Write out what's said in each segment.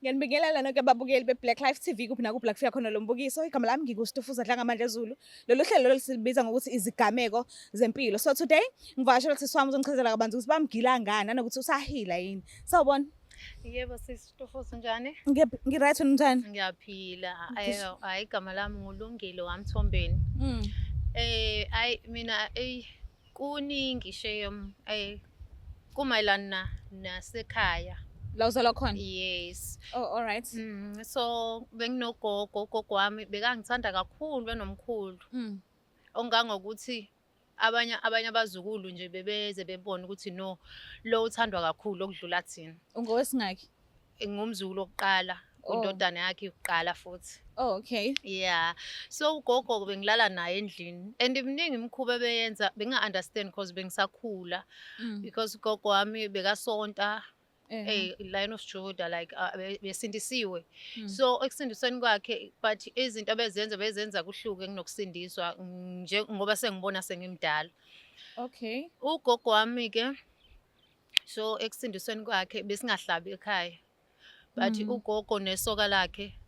Ngiyanibingelela nonke ababukeli be-Black Life TV kuphi nakuphi la kufika khona lo mbukiso. Igama lami ngikuStufuza Dlangamandla Zulu. Lolu hlelo lolu silibiza ngokuthi izigameko zempilo. So today ngivakashela usisi wami uzongichazela kabanzi ukuthi bamgila ngani nanokuthi usahila yini. Sawubona. Yebo sisi Tufuza njani? Ngi-right wena njani? Ngiyaphila. Hayi igama lami nguLungile Wamthombeni. Mina kuningi shame kumayelana nasekhaya. La uzalwa khona? Yes. Oh, all right. So ugogo wami bekangithanda kakhulu benomkhulu. Ongangokuthi abanye abazukulu nje bebeze bebona ukuthi no lo uthandwa kakhulu okudlula thina. Ungowesingaki? Ngumzukulu wokuqala kundodana yakhe yokuqala futhi. Oh, okay. Yeah. So ugogo bengilala naye endlini and iminingi imikhuba beyenza benga-understand because bengisakhula because ugogo wami bekasonta Lion of Judah like besindisiwe. So ekusindisweni kwakhe but izinto bezenza kuhluke kunokusindiswa ngoba sengibona sengimdala. Okay. Ugogo wami ke so ekusindisweni kwakhe besingahlabi ekhaya. But ugogo nesoka lakhe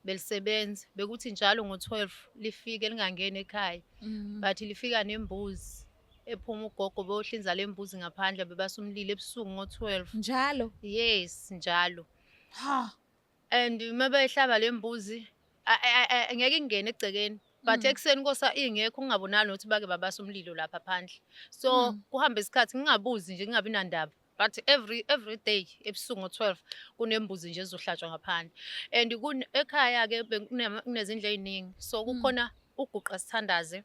belisebenza bekuthi njalo ngo-12 lifike lingangeni ekhaya. But lifika nembuzi ephuma ugogo beyohlinza lembuzi ngaphandle bebasa umlilo ebusuku ngo-12. Njalo? Yes, njalo. Ha. And mabehlaba lembuzi ngeke ingene egcekeni. But ekseni kosa ingekho ungabonani ukuthi bake babasa umlilo lapha phandle. So kuhamba isikhathi ngingabuzi nje ngingabi nandaba. But every day ebusuku ngo-12 kunembuzi nje ezohlatshwa ngaphandle. And ekhaya ke kunezindlu eziningi. So kukhona uguqa sithandaze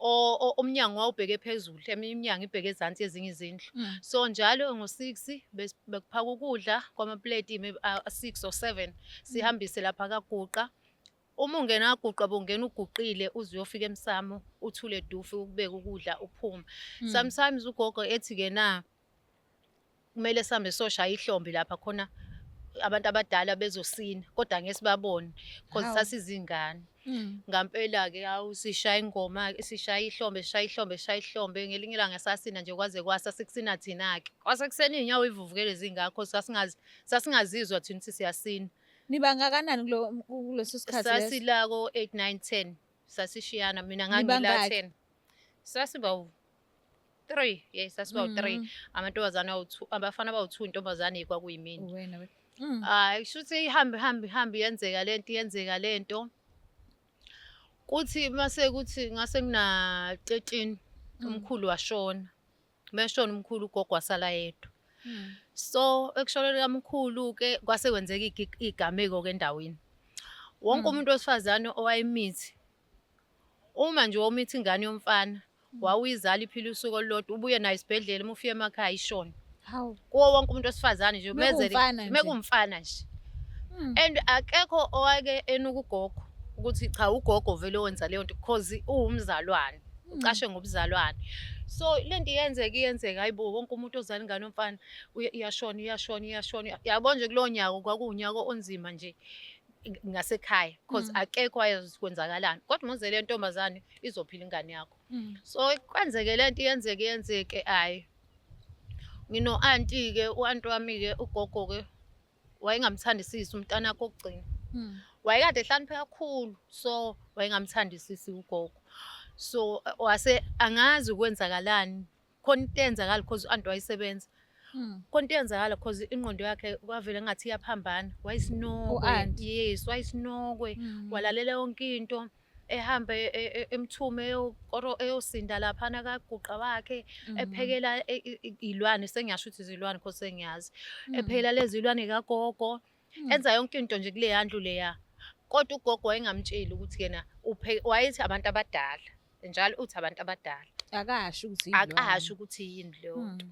omnyango wawubheke phezulu, eminye iminyango ibheke ezansi ezinye izindlu. So njalo ngo-6 bekuphaka ukudla kwamaplate 6 or 7 sihambise lapha kaguqa. Uma ungena kaguqa bongena uguqile uze uyofika emsamo uthule dufu ukubeka ukudla uphume. Sometimes ugogo ethi ke na kumele sihambe soshaya ihlombe lapha khona abantu abadala bezosina kodwa ngeke sibabone because sasizingane. Ngampela ke sishaya ingoma sishaya ihlombe ngelinye ilanga sasina nje kwaze kwasa sekusina thina ke. Kwase kuseni inyawo ivuvukele zingakho sasingazizwa thina siyasina. Nibangakanani kuleso sikhathi leso? Sasila ko 8 9 10 sasishiyana mina ngangila 10. Sasiba 3, yes sasiba 3 amantombazana abafana bawu2 intombazane kwakuyimini. Wena we. Shuthi ihambe yenzeka lento. Kuthi mase kuthi ngase ngina 13 umkhulu washona. Meshona umkhulu ugogo wasala yedwa. So ekushonela kamkhulu ke kwase kwenzeka igameko ke endaweni. Wonke umuntu wesifazane owayemithi uma nje womithi ingane yomfana wawuyizala iphila usuku olulodwa ubuye nayo isibhedlela uma ufika emakhaya ishona. Hawu. Kuwo wonke umuntu wesifazane nje Mekumfana nje. And akekho owake enuka ugogo ukuthi cha ugogo vele wenza leyo nto because uwumzalwane ucashwe ngobuzalwane. So lento iyenzeka hayibo wonke umuntu ozala ingane yomfana iyashona. Yabo nje kulo nyaka kwakuunyaka onzima nje ngasekhaya because akekho wayazi kwenzakalani kodwa muze le ntombazane izophila ingane yakho. So kwenzeke lento iyenzeke ngino auntie ke uanti wami ke ugogo ke wayengamthandisisi umntana kokugcina. Wayekade ehloniphe kakhulu so wayengamthandisisi ugogo. So wase angazi ukwenzakalani khona into yenzakala because uanti wayisebenza. Khona into yenzakala because ingqondo yakhe kwavele ngathi iyaphambana. Wayisinokwe. Yes, wayisinokwe. Walalela yonke into. Ehambe emthume eyosinda lapha nakaguqa wakhe ephekela ilwane sengiyasho ukuthi izilwane because sengiyazi ephekela lezi ilwane kagogo enza yonke into nje kule yandlu leya kodwa ugogo wayengamtsheli ukuthi yena wayethi abantu abadala njalo uthi abantu abadala akasho ukuthi yini leyo nto.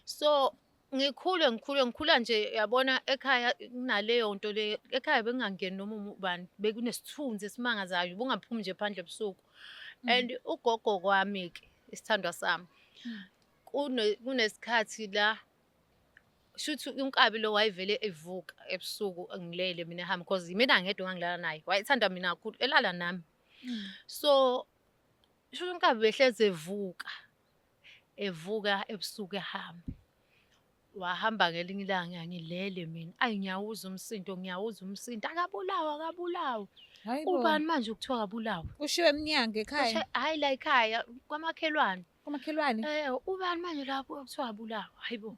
So ngikhula nje yabona ekhaya kunaleyo nto le ekhaya bengangeni noma ubani bekunesithunzi esimangazayo bungaphumi nje phandle ebusuku. And ugogo kwami ke isithandwa sami kunesikhathi la shuthi unkabi lo wayevele evuka ebusuku ngilele mina ehamba because mina ngedwa ngangilala naye wayethanda mina kakhulu elala nami. So shuthi unkabi behleze evuka ebusuku ehamba. Wahamba ngelinye ilanga ngilele mina. Ayi ngiyawuzwa umsindo. Akabulawa. Hayibo. Ubani manje ukuthiwa akabulawa? Ushiwe emnyango ekhaya Hhayi la ekhaya kwamakhelwane. kwamakhelwane. Ubani manje lapho kuthiwa abulawa? Hayibo.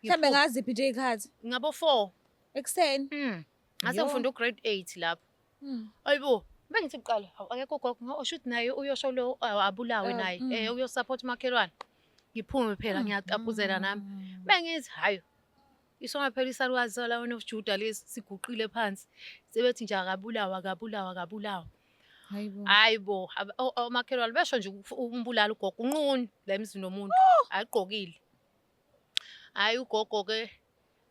Mhlambe ngaziphi nje iy'khathi? Ngabo-4. Ekuseni. Ngase Yo. ngifunda u-grade 8 lapho. Hayibo, mengithi kuqala, hawu akekho ugogo, osho ukuthi naye uyosho lo abulawe naye, uyosupport umakhelwane. Ngiphume phela ngiyaqapuzela nami. Mengithi hayi, isona phela isalukazi salawana uJuda lesi siguqile phansi. Sebethi nje akabulawa. Hayibo. Hayibo, omakhelwane besho nje umbulala ugogo unqunu la emzini womuntu. Ayigqokile. Hayi ugogo-ke,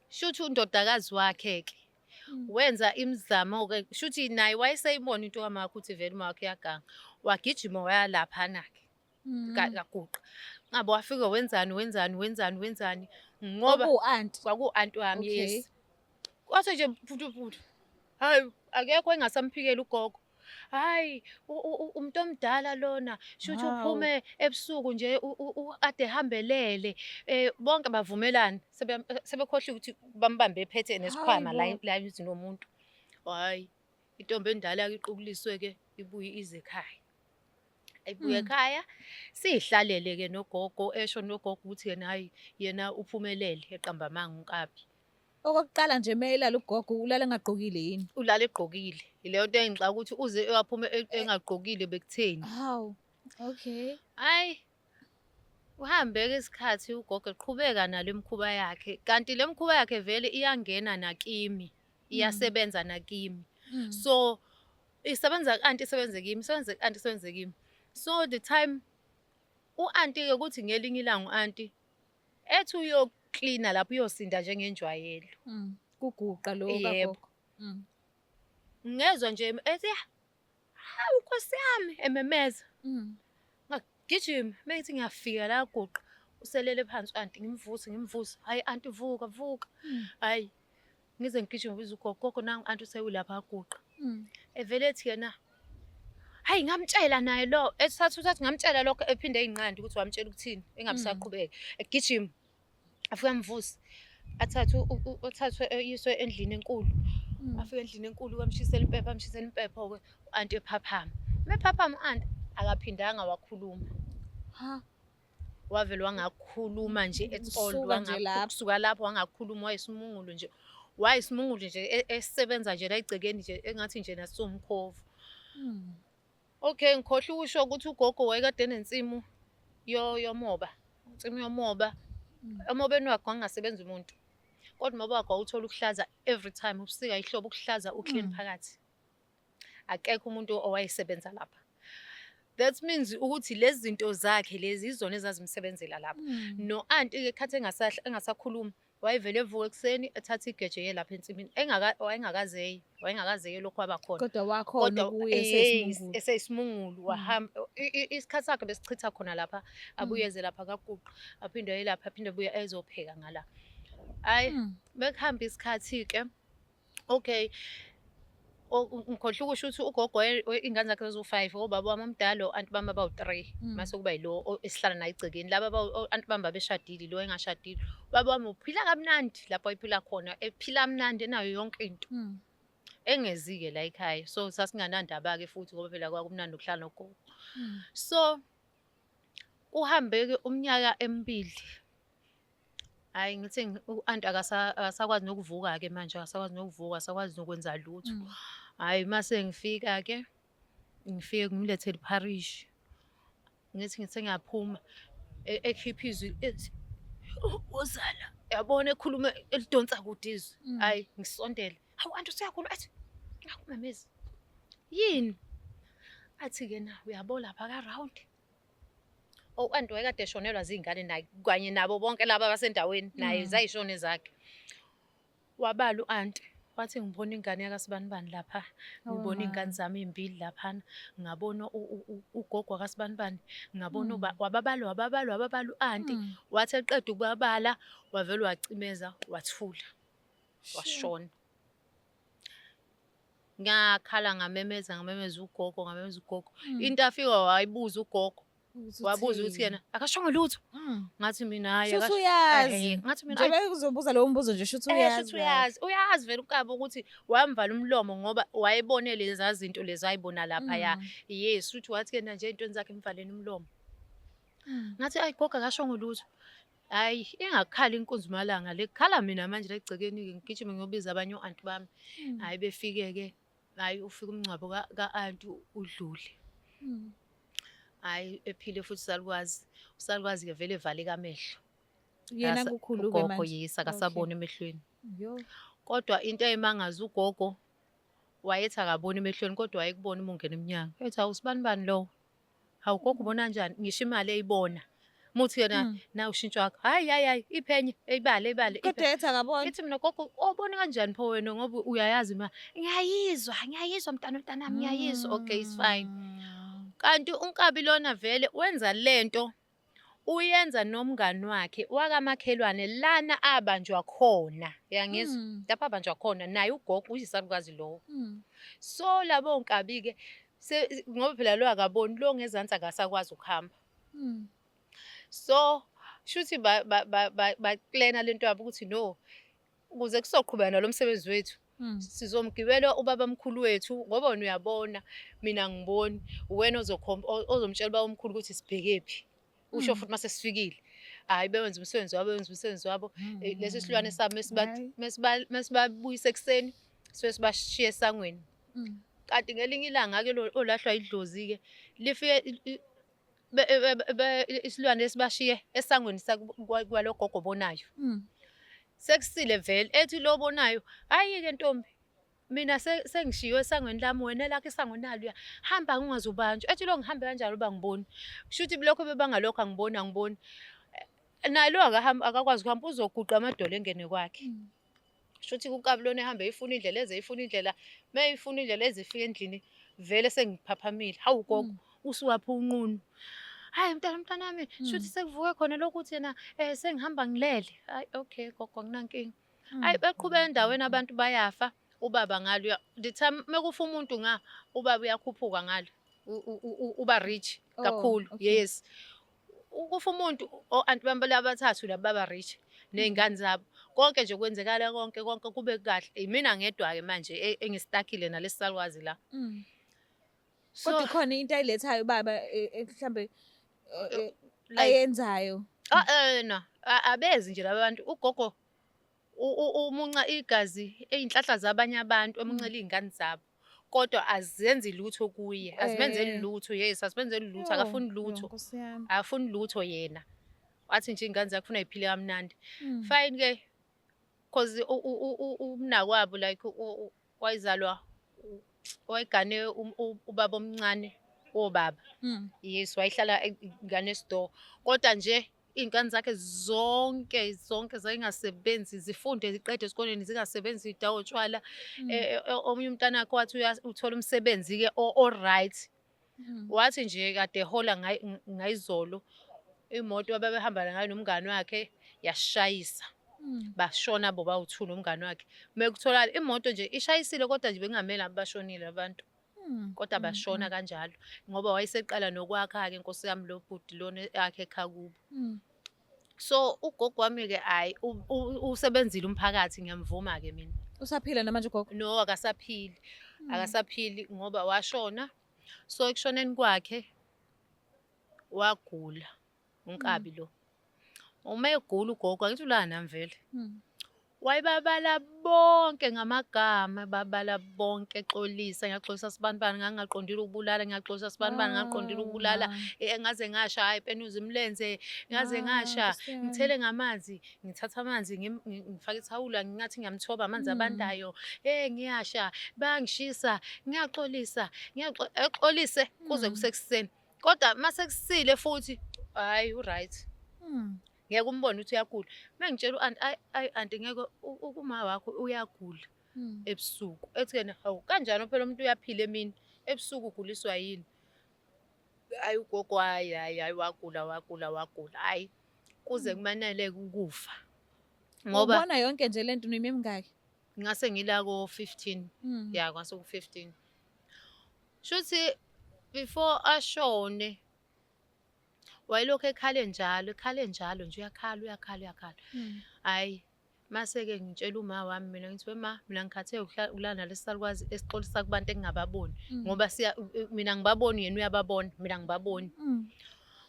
shuthi undodakazi wakhe-ke. Wenza imizamo-ke, shuthi naye wayeseyibona into kamakhe ukuthi vele umakhe uyaganga. Wagijima waya laphana-ke, kaguqa. Ngabe wafika wenzani. Ngoba Kwaku-anti. kwaku-anti wami, Okay. yes. Kwathi nje phuthu. Hayi, akekho engasamphikela ugogo. Hayi, umuntu omdala lona, shuthi Hawu. uphume ebusuku nje ade ehambelele. Bonke bavumelana, sebekhohlwe ukuthi bambambe ephethe nesikhwama Hayibo. la emzini womuntu. Hhayi, intombi endala-ke iqubuliswe-ke ibuye ize ekhaya. Ebuya ekhaya, siy'hlalele-ke nogogo, esho nogogo ukuthi yena uphumelele eqamba amanga uNkabi. Okokuqala nje mayelala ugogo ulala engagqokile yini? Ulala egqokile. Ileyo nto engixaka ukuthi uze aphume engagqokile bekutheni. Hawu. Okay. Hhayi, uhambe-ke isikhathi ugogo eqhubeka nale mikhuba yakhe. Kanti le mikhuba yakhe vele iyangena nakimi, iyasebenza nakimi. So, isebenza ku-anti isebenze kimi. So the time u-anti-ke kuthi ngelinye ilanga u-anti ethi uyoklina lapho uyosinda njengenjwayelo. Kuguqa lo Yebo. kagogo. Ngezwa nje ethi, hawu Nkosi yami, ememeza. Ngagijima, mengithi ngiyafika la guqa, uselele phansi u-anti, ngimvuse. Hayi anti vuka. Hayi, ngize ngigijima ngibiza ugogo. Gogo nangu u-anti usewulapha aguqa. Evele ethi yena, hayi ngamtshela naye lo. Ethathu ngamtshela lokho ephinde ey'nqanda ukuthi wamtshela ukuthini, engabe saqhubeka. Egijima, afike amvuse. Athathwe eyiswe endlini enkulu. Afike endlini enkulu bamshisela impepho-ke u-anti ephaphama. Mephaphama u-anti akaphindanga wakhuluma. Ha. Wavele wangakhuluma nje at all. Kusuka nje lapho. Kusuka lapho wangakhuluma, wayisimungulu nje esebenza nje la egcekeni nje engathi nje nasiwumkhovu. Okay, ngikhohlwe ukusho ukuthi ugogo wayekade enensimu yomoba. Insimu yomoba. Emobeni wakhe wangasebenzi umuntu. Kodwa umoba wakhe wawuthola ukuhlaza every time. Ubusika ihlobo ukuhlaza uklini phakathi. Akekho umuntu owayesebenza lapha. That means ukuthi lezi zinto zakhe lezi izona ezazimsebenzela lapha. No-anti-ke ekhathi engasakhulumi, wayevele evuka ekuseni ethatha igeje ye lapha ensimini. Wayengakazeye lokhu abakhona. Kodwa wakhona ukuya esesimungulu. Eseyisimungulu wahamba. Isikhathi sakhe besichitha khona lapha, abuyeze lapha kaguqa, aphinde aye lapha, aphinde abuye ezopheka ngala. Hayi, bekuhamba isikhathi-ke. Okay. Ngikhohlwe ukusho ukuthi ugogo iy'ngane zakhe zaziwu-5, obaba wami omdala o-anti bami abawu-3. Mase kuba yilo esihlala naye egcekeni. Laba o-anti bami babeshadile, lo engashadile. Ubaba wami uphila kamnandi lapho ayiphila khona, ephila kamnandi enayo yonke into. Engezi-ke la ekhaya. So sasinganandaba-ke futhi ngoba phela kwakumnandi ukuhlala nogogo. So, uhambe-ke umnyaka emibili. Hayi ngithi u-anti akasakwazi nokuvuka-ke manje, akasakwazi nokwenza lutho. Hayi mase ngifika-ke, ngimlethele i-parish. Ngithi ngiyaphuma, ekhipha izwi ethi, wozala, yabona ekhuluma elidonsa kude izwi. Hayi ngisondele, hawu anti usuyakhuluma, athi ngakumemeza. Yini? Athi-ke na uyabo lapha ka-round. U-anti wayekade eshonelwa ziy'ngane naye kanye nabo bonke laba abasendaweni naye zayishone zakhe. Wabala u-anti wathi ngibona ingane yakasibanibani lapha, ngibona iy'ngane zami ey'mbili laphana, ngabona ugogo wakasibanibani, ngabona wababala u-anti. Wathi eqeda ukubabala wavele wacimeza wathula washona. Ngakhala ngamemeza ugogo. Into afika wayibuza ugogo, Wabuza ukuthi yena akashongo lutho. Ngathi mina hayi Shuthi uyazi. ngathi mina Njengoba uzobuza lowo mbuzo nje shuthi uyazi. shuthi uyazi vele uKaba ukuthi wamvala umlomo ngoba wayebone leza zinto lezi ayibona lapha yes uthi wathi yena nje intweni zakhe emvaleni umlomo. Ngathi ayi gogo akashongo lutho. Hayi ingakhali inkunzi malanga lekhala mina manje legcekeni ngigijime ngiyobiza abanye o-anti bami. Hayi befike ke hayi ufika umncwabo ka-anti udlule. Hayi ephile futhi usalukwazi ke vele evaleka amehlo. Yena kukhulu ke ugogo manje. yisa akasaboni emehlweni. Yo. Kodwa into eyimangaza ugogo wayethi akaboni emehlweni kodwa wayekubona uma ungena emnyango. Ethi awusibani bani lo? Hawu gogo ubona kanjani? Ngisho imali eyibona. Muthi yena na ushintsho wakho. Hayi iphenye eyibale. Kodwa ethi akabona. Ethi mina gogo obona kanjani pho wena ngoba uyayazi ma. Ngiyayizwa mntanami ngiyayizwa. Okay it's fine. Kanti uNkabi lona vele wenza lento uyenza nomngani wakhe wakamakhelwane lana abanjwa khona. Yangizwa? Lapha abanjwa khona naye ugogo uyisalukazi lowo. So labo Nkabi ke ngoba phela lo akaboni lo ngezansi akasakwazi ukuhamba. So shuthi ba-plana lento yabo ukuthi no ukuze kusoqhubeka nalo msebenzi wethu sizomgibela ubaba mkhulu wethu ngoba wena uyabona mina ngiboni uwena ozomtshela ubaba omkhulu ukuthi sibhekephi usho futhi mase sifikile hayi bewenza umsebenzi wabo lesi silwane sami mesibabuyisa ekseni sibashiya esangweni kanti ngelinye ilanga ke olahlwa idlozi ke lifike isilwane esibashiye esangweni kwalogogo obonayo. Sekusile vele ethi lo bonayo hayi ke ntombi mina sengishiwe esangweni lami wena lakhe isango nalo hamba ungazubanjwa ethi lo ngihambe kanjalo bangiboni kushuthi lokho bebangalokho angiboni nalo akakwazi ukuhamba uzoguqa amadolo engene kwakhe kushuthi kuNkabi lona ehambe eyifuna indlela mayifuna indlela ezifika endlini vele sengiphaphamile hawu gogo usuwapha unqunu. Hayi mntanami shuthi sekuvuke khona lokuthi yena sengihamba ngilele. Hayi okay gogo nginankinga. Hayi beqhubeka endaweni abantu bayafa ubaba ngalo ndithi mekufa umuntu ubaba uyakhuphuka ngalo uba rich kakhulu yes. Ukufa umuntu o-anti bami abathathu laba baba rich nezingane zabo konke nje kwenzekala konke kube kahle imina ngedwa ke manje engistakile nalesi salwazi la. Kodwa khona into ayilethayo baba mhlambe ayenzayo. Abezi nje labantu ugogo umunca igazi eyinhlahla zabanye abantu emuncela izingane zabo kodwa azenzi lutho kuye azimenzeli lutho yes asibenzeli lutho akafuni lutho akafuni lutho yena wathi nje izingane zakhe ufuna iphile kamnandi fine ke because umnakwabo like wayizalwa wayigane ubaba omncane obaba yes wayihlala ingane store kodwa nje izingane zakhe zonke zingasebenzi zifunde ziqede esikoleni zingasebenzi idawo utshwala omunye umntana wakhe wathi uthola umsebenzi ke all-right wathi nje kade hola ngayizolo imoto ababehamba ngayo nomngane wakhe yashayisa bashona bo bawu2 nomngane wakhe mekutholakala imoto nje ishayisile kodwa nje bengamele abashonile abantu kodwa bashona kanjalo ngoba wayeseqala nokwakha ke inkosi yami lo bhuti lona yakhe ekhakubo. So ugogo wami ke hayi usebenzile umphakathi ngiyamvuma ke mina. Usaphila namanje ugogo? No akasaphili ngoba washona so ekushoneni kwakhe wagula uNkabi lo. Uma egula ugogo angithi ulana nami vele. Wayebabala bonke ngamagama babala bonke exolisa ngiyaxolisa sibanibani ngangaqondile ukubulala ngiyaxolisa sibanibani ngaqondile ukubulala ngaze ngasha hayi penuza imlenze ngaze ngasha ngithele ngamanzi ngithatha amanzi ngifaka ithawula ngathi ngiyamthoba amanzi abandayo ngiyasha bayangishisa ngiyaxolisa exolise kuze kusekuseni kodwa mase kusile futhi hayi uright ngeke umbone ukuthi uyagula mengitshela u-anti ngeke uma wakho uyagula ebusuku ethi yena hawu kanjani phela umuntu uyaphila emini ebusuku uguliswa yini hayi ugogo hayi wagula hayi kuze kumanele ukufa ngoba ubona yonke nje lento uyimemngaki ngase ngila ko-15 ya kwase ku-15 shuthi before ashone wayelokhu ekhale njalo nje uyakhala. Hhayi, mase-ke ngitshela uma wami mina ngithi, wema mina ngikhathe ukulala nalesi salukazi esixolisa kubantu engingababoni. Ngoba mina ngibaboni yena uyababona, mina ngibaboni.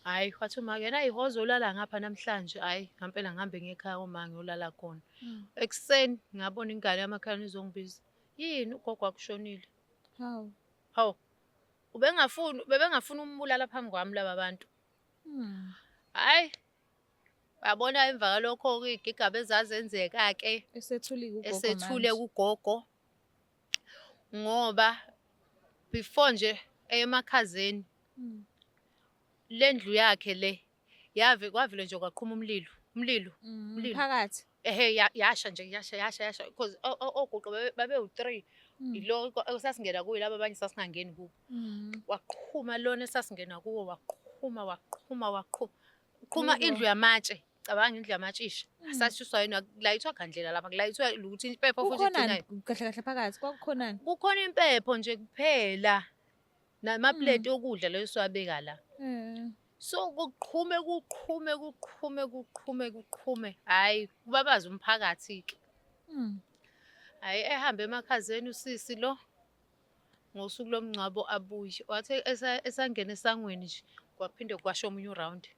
Hhayi, wathi uma-ke yena ay'hoze olala ngapha namhlanje. Hhayi, ngampela ngihambe ngiye ekhaya uma ngiyolala khona. Ekuseni ngabona ingane yamakhelwane izongibiza. Yini ugogo wakushonile? Hawu. Hawu, bebengafuni umbulala phambi kwami laba bantu. Hhayi, yabona emva kwalokho-ke iy'gigaba ezazenzeka-ke. Esethule kugogo. Ngoba before nje emakhazeni, le ndlu yakhe le kwavele nje kwaqhuma umlilo. Phakathi. Ehhe, yasha nje yasha because ogogo babewu-3. Ilo esasingena kuyo laba abanye sasingangeni kubo. Waqhuma lona esasingena kuwo, waqhuma. Qhuma indlu yamatshe. Cabanga indlu yamatshe isha. Sashiswa yini, kulayithwa khandlela lapha, kulayithwa ukuthi impepho futhi igcinayo. Kahle phakathi kwakukhonani? Kukhona impepho nje kuphela. Namapleti okudla leyo siwabeka la. So kuqhume. Hhayi, kubabaza umphakathi-ke. Hhayi, ehambe emakhazeni usisi lo ngosuku lomngcwabo abuye. Wathi esangena esangweni nje kwaphinde kwasha omunye u-round.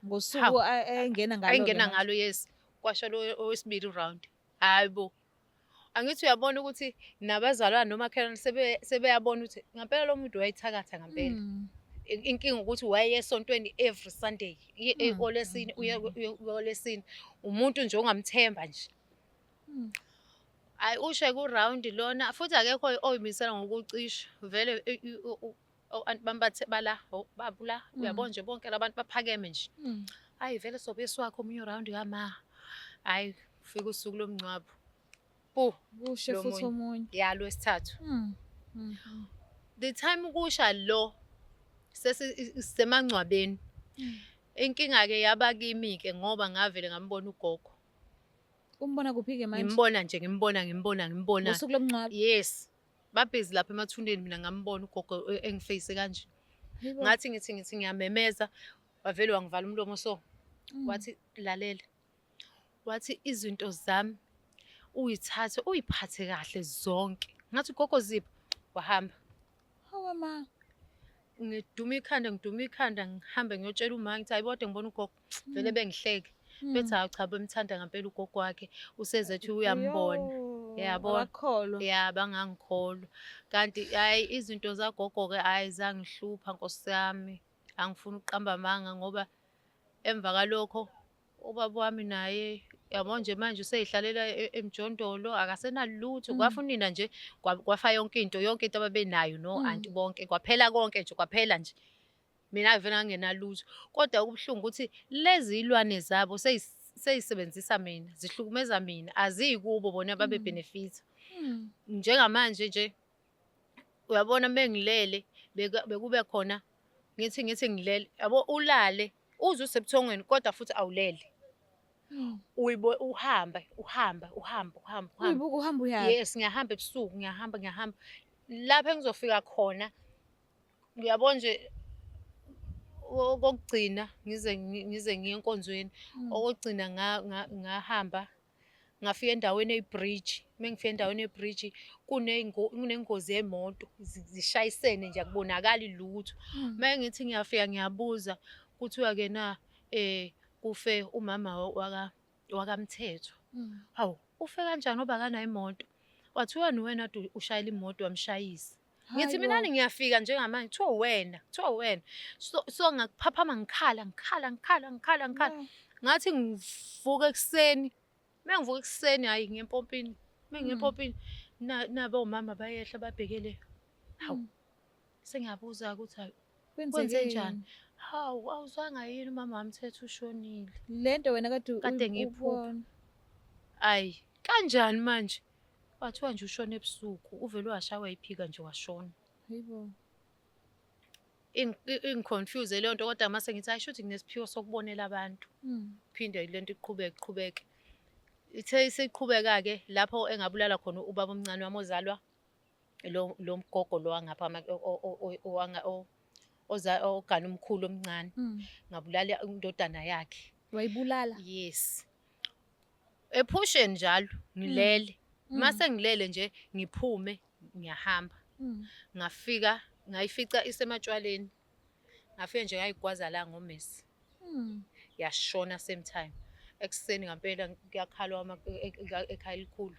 Ngosuku engena ngalo yes. Kwasha lo owesibili u-round. Hhayi bo. Angithi uyabona ukuthi nabazalwane nomakhelwane sebeyabona ukuthi ngampela lo muntu wayethakatha ngampela. Inkinga ukuthi waye esontweni every Sunday. Olesine olesine. Umuntu nje ongamthemba nje. Hhayi, ushe ku-round lona futhi akekho oyimisela ngokucisha. Vele o-anti bami babula uyabona nje bonke labantu baphakeme nje. Hhayi, vele sobese wakhe omunye u-round kama. Hhayi, ufika usuku lomngcwabo. Kushe futhi omunye. Ya, lo wesithathu. The time kusha lo semangcwabeni. Inkinga-ke yaba kimi-ke ngoba ngavele ngambona ugogo. Umbona kuphi-ke manje? Ngimbona nje, ngimbona. Ngosuku lomngcwabo? Yes. Babhizi lapha emathuneni mina ngambona ugogo engifeyise kanje. Ngathi ngithi ngiyamemeza, wavele wangivala umlomo so. Wathi lalela. Wathi izinto zami uyithathe uyiphathe kahle zonke. Ngathi ugogo zipho wahamba. Hawe ma. Ngiduma ikhanda ngihambe ngiyotshela uma ngithi ayibode ngibona ugogo vele bengihleke. Bethi hawu cha bemthanda ngampela ugogo wakhe usezethi uyambona. Yabona. Ya bangangikholwa. Kanti hayi izinto zagogo-ke hayi zangihlupha Nkosi yami. Angifuni ukuqamba amanga ngoba emva kalokho ubaba wami naye yabo nje manje useyihlalela emjondolo akasenalutho. Kwafunina nje kwafa yonke into ababenayo no-anti bonke. Kwaphela konke nje kwaphela nje. Mina vele ngangenalutho. Kodwa okubuhlungu ukuthi lezi ilwane zabo seyisebenzisa mina, zihlukumeza mina, azikubo bona babe-benefit. Njengamanje nje uyabona mengilele bekube khona ngithi ngilele yabo ulale uze usebuthongweni kodwa futhi awulele. Uhamba. Uyibuka uhamba uyaphi? Yes, ngiyahamba ebusuku, ngiyahamba. Lapho engizofika khona ngiyabona nje okokugcina ngize ngiye enkonzweni. Okugcina ngahamba ngafika endaweni eyi-bridge. Mengifika endaweni ye-bridge kunengozi yemoto zishayisene nje akubonakali lutho. Mengithi ngiyafika ngiyabuza kuthiwa-ke na kufe umama wakaMthethwa. Hawu, ufe kanjani ngoba akanayo imoto? Wathiwa wena ushayela imoto wamshayisa. Ngithi mina ngiyafika njengamanje kuthiwa wena. So ngakuphaphama ngikhala. Ngathi ngivuka ekuseni. Mengivuka ekuseni hayi ngiye empompini. Mengiye empompini nabo omama bayehla babhekele. Hawu. Sengiyabuza ukuthi hayi kwenzenjani? Hawu, awuzwanga yini umama waMthethwa ushonile. Lento wena kade ngiyiphupha. Ayi, kanjani manje? Wathiwa nje ushone ebusuku, uvele washawa iphika nje washona. Hayibo. Ingiconfuse leyo nto kodwa mase ngithi ayisho ukuthi nginesiphiwo sokubonela abantu. Phinde lento iqhubeke. Ithe isiqhubeka-ke lapho engabulala khona ubaba omncane wami ozalwa lo mgogo lo wangapha ogana umkhulu omncane. Ngabulala indodana yakhe. Wayibulala? Yes. Ephusheni njalo ngilele. Mase ngilele nje ngiphume ngiyahamba. Ngayifica isematshwaleni. Ngafike nje ngayigwaza la ngomesi. Yashona same time. Ekuseni ngampela kuyakhalwa ekhaya elikhulu.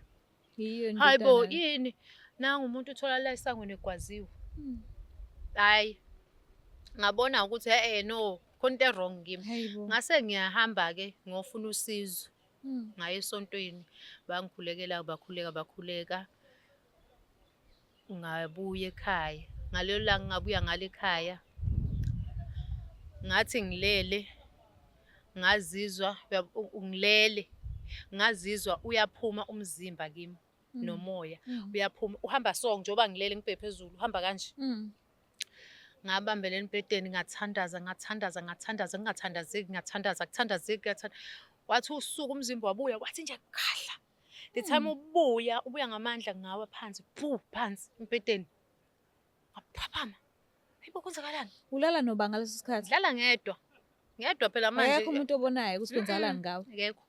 Yiyo Hayibo yini? Nangu umuntu utholakala esangweni egwaziwe. Hhayi. Ngabona ukuthi no, khona into e-wrong kimi. Ngase ngiyahamba-ke ngiyofuna usizo. Ngaya esontweni, bangikhulekela, bakhuleka. Ngabuya ekhaya. Ngalelo langa ngabuya ngale ekhaya. Ngathi ngilele, ngazizwa, ngilele. Ngazizwa uyaphuma umzimba kimi, nomoya. Uyaphuma, uhamba so njengoba ngilele ngibheke phezulu, uhamba kanje. Ngabambela embhedeni ngathandaza, kuthandazeki. Wathi usuku umzimba wabuya, kwathi nje khahla. The time ubuya ngamandla ngawa phansi, phansi embhedeni. Ngaphaphama. Hayibo kwenzakalani? Ulala noba ngaleso sikhathi? Ngidlala ngedwa phela manje. Akekho umuntu obonayo ukuthi kwenzakalani ngawe? Akekho.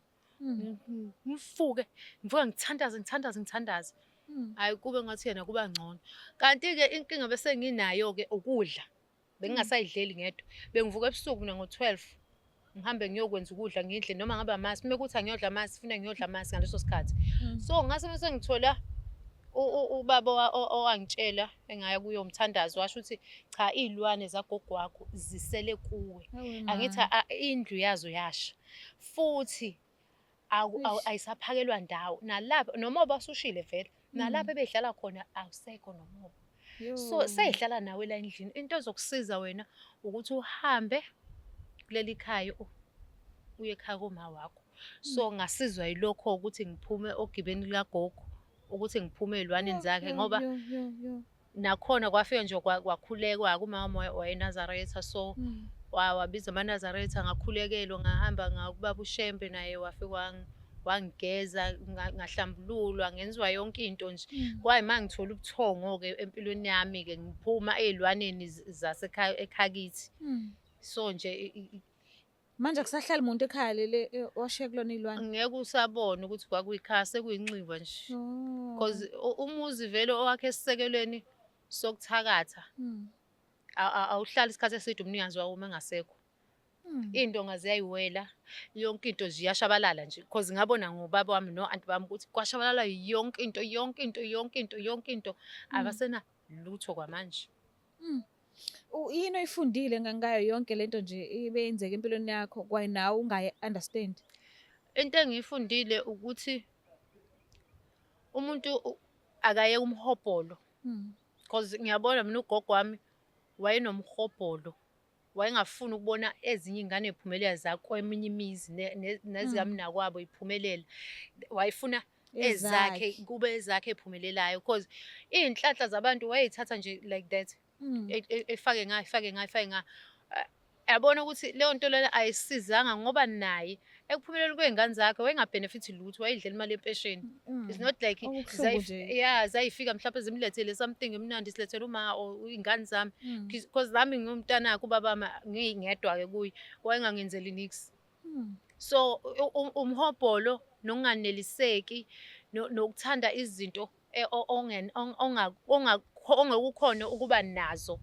Ngivuke ngithandaze. Hayi kube ngathi yena kuba ngcono. Kanti-ke inkinga bese nginayo-ke ukudla. Bengingasayidleli ngedwa. Bengivuka ebusuku mina ngo-12. Ngihambe ngiyokwenza ukudla ngidle noma ngabe amasi. Uma kuthi angiyodla amasi, funa ngiyodla amasi ngaleso sikhathi. So ngase mase ngithola ubaba owangitshela engaya kuyo umthandazo washo ukuthi cha iy'lwane zagogo wakho zisele kuwe. Angithi indlu yazo yasha. Futhi ayisaphakelwa ndawo. Nalapho nomoba usushile vele. Nalapho behlala khona awusekho nomoba. So seyihlala nawe la endlini. Into ezokusiza wena ukuthi uhambe kuleli khaya uye ekhaya koma wakho. So ngasizwa yilokho ukuthi ngiphume ogibeni likagogo ukuthi ngiphume ey'lwaneni zakhe ngoba nakhona kwafika nje kwakhulekwa kumama wayeNazaretha. So wabiza amaNazaretha ngakhulekelwa ngahamba ngakubaba uShembe naye wafika wangigeza ngahlambululwa ngenziwa yonke into nje. Kwayima ngithola ubuthongo-ke empilweni yami-ke ngiphuma ey'lwaneni zasekhaya ekhakithi. So nje manje akusahlali muntu ekhaya leli washiya kulona iy'lwane? Ngeke usabone ukuthi kwakuyikhaya sekuyinxiwa nje. Because umuzi vele owakhe esisekelweni sokuthakatha. Awuhlali isikhathi eside umnikazi wawo uma engasekho. Iy'ndonga ziyayiwela, yonke into nje iyashabalala nje. Because ngabona ngobaba wami no-anti bami ukuthi kwashabalala yonke into. Abasena lutho kwamanje. Yini oyifundile ngayo yonke lento nje ibeyenzeka empilweni yakho kwaye nawe ungayi-understand? Into engiyifundile ukuthi umuntu akayeke umhobholo. Because ngiyabona mina ugogo wami wayenomhobholo. Wayengafuni ukubona ezinye iy'ngane y'phumelela zakweminye imizi nezikaMnakwabo y'phumelela. Wayefuna ezakhe kube ezakhe ey'phumelelayo. Because iy'nhlanhla zabantu wayey'thatha nje like that. Efake nga. Yabona ukuthi leyo nto lena ayisizanga ngoba naye ekuphumelela kwey'ngane zakhe wayengabhenefithi lutho, wayey'dlela imali yempesheni. It's not like zayifika mhlawumpe zimlethele something emnandi silethele uma or iy'ngane zami. Because nami ngumntanakhe ubaba wami ngingedwa-ke kuye wayengangenzeli niksi. So umhobholo nokunganeliseki nokuthanda izinto ongekukhona ukuba nazo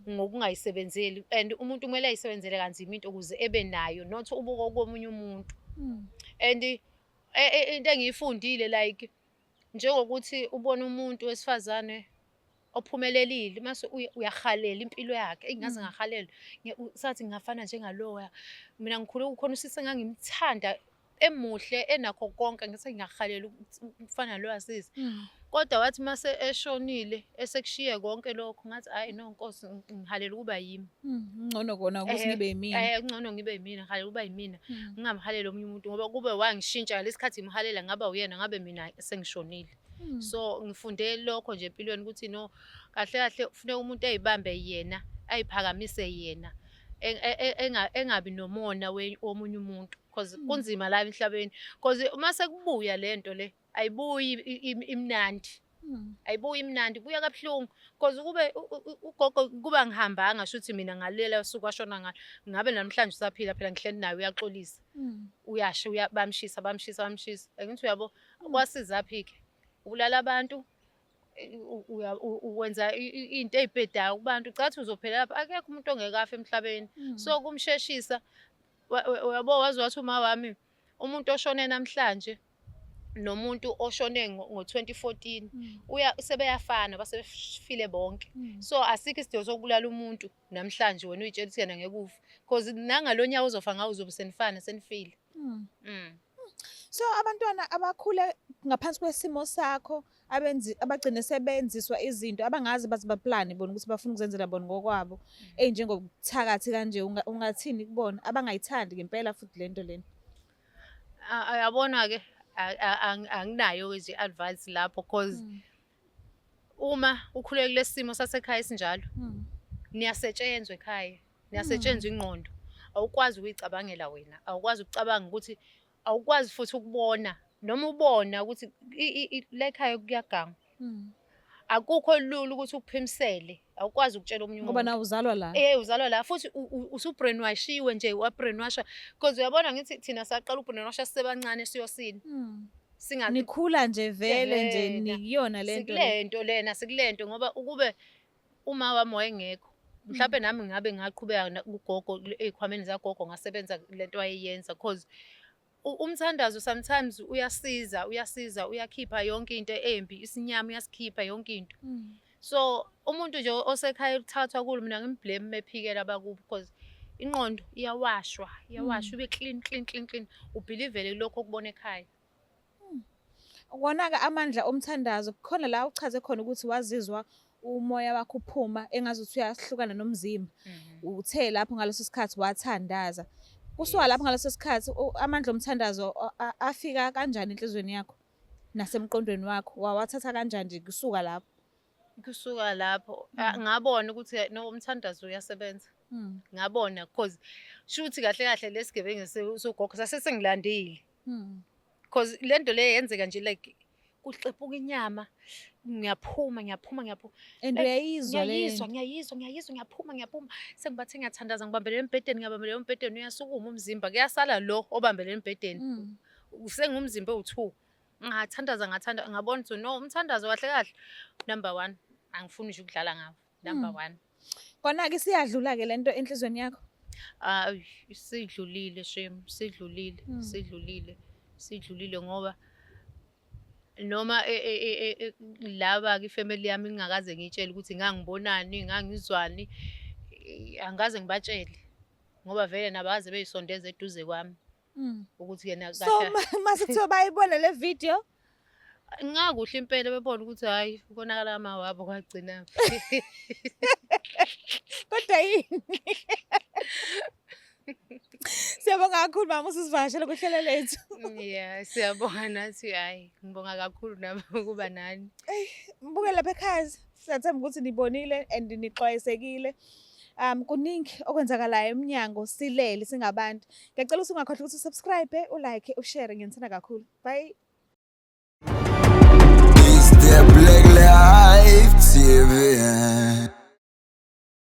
ngokungayisebenzeli. And umuntu kumele ayisebenzele kanzima into ukuze ebe nayo, not ubuko komunye umuntu. And into engiyifundile like njengokuthi ubone umuntu wesifazane ophumelelile mase uyahalela impilo yakhe. Ngingaze ngahalela sathi ngingafana njengaloya. Mina ngikhule kukhona usisi engangimthanda emuhle enakho konke ngise ngiyahalela ukufana naloya sisi. Kodwa wathi mase eshonile esekushiye konke lokho ngathi hayi no Nkosi ngihalela ukuba yimi. Ngcono kona ukuthi ngibe yimina. Ngcono ngibe yimina, ngihalela ukuba yimina. Ngingamhalela omunye umuntu ngoba kube wangishintsha lesikhathi ngimhalela ngaba uyena ngabe mina sengishonile. So ngifunde lokho nje empilweni ukuthi no kahle kufuneka umuntu eyibambe yena, ayiphakamise yena. Engabi nomona womunye umuntu. Because kunzima la emhlabeni. Because uma sekubuya lento le ayibuyi imnandi. ayibuyi imnandi ibuya kabuhlungu because ugogo kuba ngihambanga sho ukuthi mina ngalela usuku washona ngalo ngabe namhlanje usaphila phela ngihleli naye uyaxolisa uyasho bamshisa angithi uyabo kwasizaphi-ke ubulala abantu wenza into ey'bhedayo kubantu cathi uzophela lapha akekho umuntu ongeke afe emhlabeni so kumsheshisa uyabo wazi wathi uma wami umuntu oshone namhlanje nomuntu oshone ngo-2014 sebeyafana basefile bonke so asikho isidingo sokubulala umuntu namhlanje wena uyitshela ukuthi yena ngeke ufe because nangalo nyaka uzofa ngawo uzobe senifana senifile. So abantwana abakhule ngaphansi kwesimo sakho abagcine sebenziswa izinto abangazi bathi baplane bona ukuthi bafuna ukuzenzela bona ngokwabo ey'njengobuthakathi kanje ungathini kubona abangayithandi ngempela futhi lento lena? Yabona-ke anginayo nje i-advice lapho cause uma ukhulele kulesi simo sasekhaya esinjalo niyasetshenzwa ekhaya niyasetshenzwa ingqondo awukwazi ukuyicabangela wena awukwazi ukucabanga ukuthi awukwazi futhi ukubona noma ubona ukuthi la ekhaya kuyaganga akukho lula ukuthi ukuphimisele awukwazi ukutshela omunye umuntu ngoba nawe uzalwa la uzalwa la futhi usu-brainwashiwe nje wa-brainwasha because uyabona ngithi thina saqala u-brainwasha sisebancane siyosini nikhula nje vele nje nikuyona sikulento ngoba ukube uma wami wayengekho mhlawumbe nami ngabe ngaqhubeka kugogo ey'khwameni zagogo ngasebenza lento wayeyenza because umthandazo sometimes uyasiza uyakhipha yonke into embi isinyama uyasikhipha yonke into so umuntu nje osekhaya uthathwa kulo mina ngimblame mephikela abakubo because ingqondo iyawashwa ube clean ubhilivele lokho okubona ekhaya. Wona-ke amandla omthandazo khona la uchaze khona ukuthi wazizwa umoya wakho uphuma engazuthi uyahlukana nomzimba uthe lapho ngaleso sikhathi wathandaza kusuka lapho ngaleso sikhathi amandla omthandazo afika kanjani enhlizweni yakho nasemqondweni wakho wawathatha kanjani nje kusuka lapho ngabona ukuthi no umthandazo uyasebenza ngabona because shuthi kahle lesigebengu sogogo sasesengilandile because lento le yenzeka nje like kuxepuka inyama ngiyaphuma and uyayizwa ngiyaphuma sengibathe ngiyathandaza ngibambelele embhedeni uyasukuma umzimba kuyasala lo obambelele embhedeni sengumzimba ewu-2 ngathandaza ngabona ukuthi no umthandazo kahle number 1 angifuni nje ukudlala ngawo number 1 kona-ke siyadlula-ke lento enhlizweni yakho sidlulile shame sidlulile ngoba noma laba-ke ifamily yami ngingakaze ngiyitshele ukuthi ngangibonani ngangizwani angaze ngibatshele ngoba vele nabaze bey'sondeza eduze kwami ukuthi yena so mase kuthiwa bayibona le video ngakuhle impela bebona ukuthi hhayi konakala amawabo kwagcina kodwa yini siyabonga kakhulu mama usivakashela kuhlelo lethu. Siyabonga nathi hhayi ngibonga kakhulu nami ukuba nani. Mbuke lapha ekhaya siyathemba ukuthi nibonile and nixwayisekile. Kuningi okwenzakalayo emnyango silele singabantu. Ngiyacela ukuthi ungakhohlwa ukuthi usubscribe, ulike, ushare ngiyithanda kakhulu. Bye. It's the Black Life TV.